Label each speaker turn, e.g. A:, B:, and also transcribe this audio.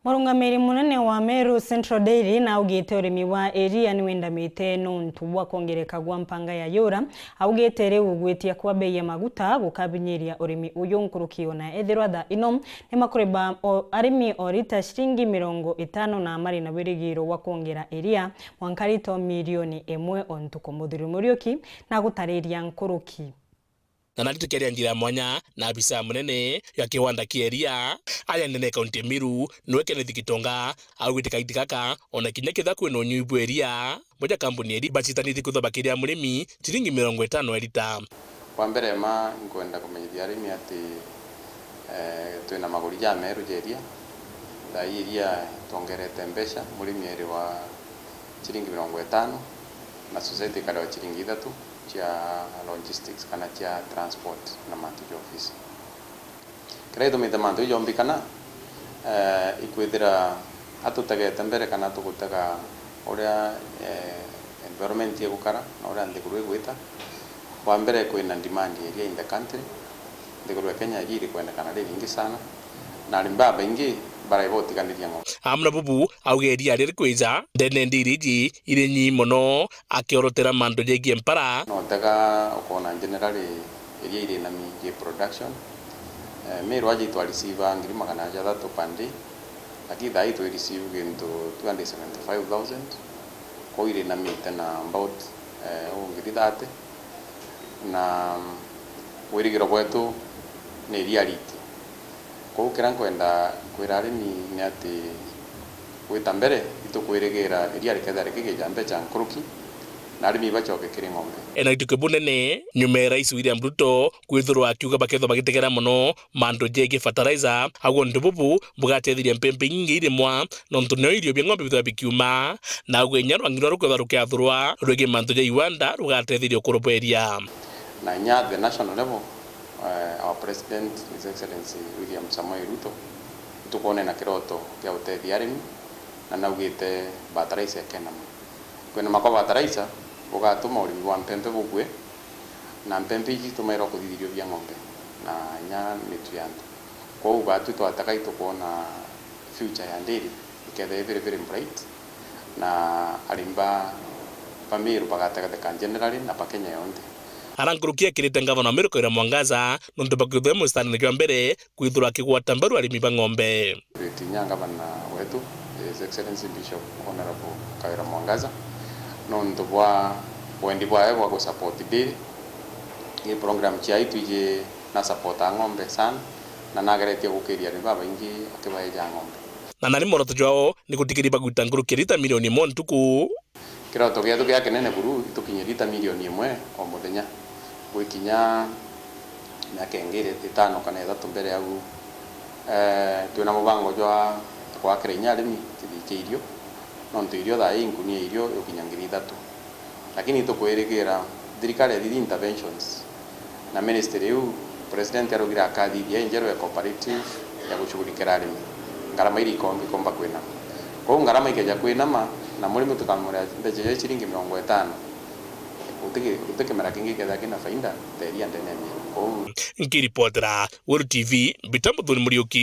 A: Mũrũngamĩri mũnene wa Meru Central Dairy na augĩte ũrĩmi wa iria nĩ wendamĩte nũntu bwa kuongereka gwa mpanga ya yũra. Augĩte rĩu gwĩtia kwa bei ya maguta gũkabinyiria ũrĩmi ũyũ nkũrũki na ethirwa tha ino nĩ makũrĩba arĩmi o rita ciringi 50 na marĩ na wĩrĩgĩrĩro wa kuongera iria mwankarito milioni 1 o ntuko. Mũthuri Mũriũki na gũtarĩria nkũrũki.
B: Na nalitukeria njira mwanya na abisa munene ya kiwanda kia iria aya nene kaunti Meru nweke ne thikitonga au gitikaiti kaka ona kinya kitha kwina unyuibu iria moja kampuni iri bacitanite kuthobakiria murimi ciringi 50 elita.
C: Kwa mbere ma ngwenda kumenyithia arimi ati twina maguri ya Meru jeria da iria tongerete mbeca murimi eri wa ciringi 50 na society kada wa ciringi 3 cha logistics kana cha transport na mantu ya office. Kredo mi mantu ya ombikana ikwithira atutagete mbere kana tugutaga uria environment ya gukara na uria ndiguru gwita wa mbere kwina demand area in the country ndiguru Kenya iri kwenda kana ringi sana na limbaba ingi bara ibotiganiria ngo
B: amna bubu augeria rir kwiza ndene ndiriji iri nyi mono akiorotera mando jegie mpara
C: no taga ukona generally iri iri na mi production Meru aje to receive ngiri magana ya to pandi lakini dai to receive into 275,000 ko iri na mi tena about ngiri date na wirigiro kwetu ni iri ariti ko ukira kwenda kwira arimi ni ati gwita mbere itukwirigera iria rikethare kigijambe cha nkuruki na arimi bachoke kiri ng'ombe
B: ena ituke bunene nyume rais William Ruto kwithurwa akiuga baketho bagitegera muno mando jege fertilizer agwo ndububu bugatethire mpempe nyingi irimwa nontu no irio bya ng'ombe bitwa bikiuma na gwenyarwa ngiro rukwetha rukiathurwa rwege mando je Iwanda rugatethire kuroberia
C: na nya the national level. Our President, His Excellency William Samoei Ruto, tukone na kiroto kia utethi arimi na naugite fertilizer kenam. Kwena mako fertilizer ugatuma urimi wa mpempe bugwe na mpempe iji tumaira kuthithirio bya ng'ombe na nya nutrient. Kwa ugatu twataka itukona future ya dairy ikethe very very bright na arimba pamiru bagataka the generally na pakenya yonde.
B: Arankurukia kirite ngavana Meru Koira Mwangaza nontu bakuthe mustani kwa mbere kwithura kigwata mbaru arimi ba ng'ombe.
C: Tinya ngavana wetu His Excellency Bishop Honorable Koira Mwangaza nontu bwa wendi bwa go support dairy ni program chia ituje na support ng'ombe sana na nageretie gukiria ni baba ingi akibaeja ng'ombe
B: na nari moroto jwao ni gutikiri baguta ngurukia lita milioni 1 ntuku
C: kiroto gia tukia kinene buru itukinye lita milioni 1 o muthenya gwikinya na kengere 5 kana 3 mbere au twina mubango jwa kwa kirenya arimi kithike irio nontu irio tha inkunia irio ukinya ngiri 3 lakini tukwirigera thirikari thiri interventions na ministry yu president arugira akathi ya injero ya cooperative ya gushughulikira arimi ngarama iri komba kwina kwa ngarama ikeja kwina ma na murimi tukamura mbeje ya ciringi 50 utike mara kingi ketha kina faida teria ndenene
B: nkiripotera World TV Bitambo Mũriũki.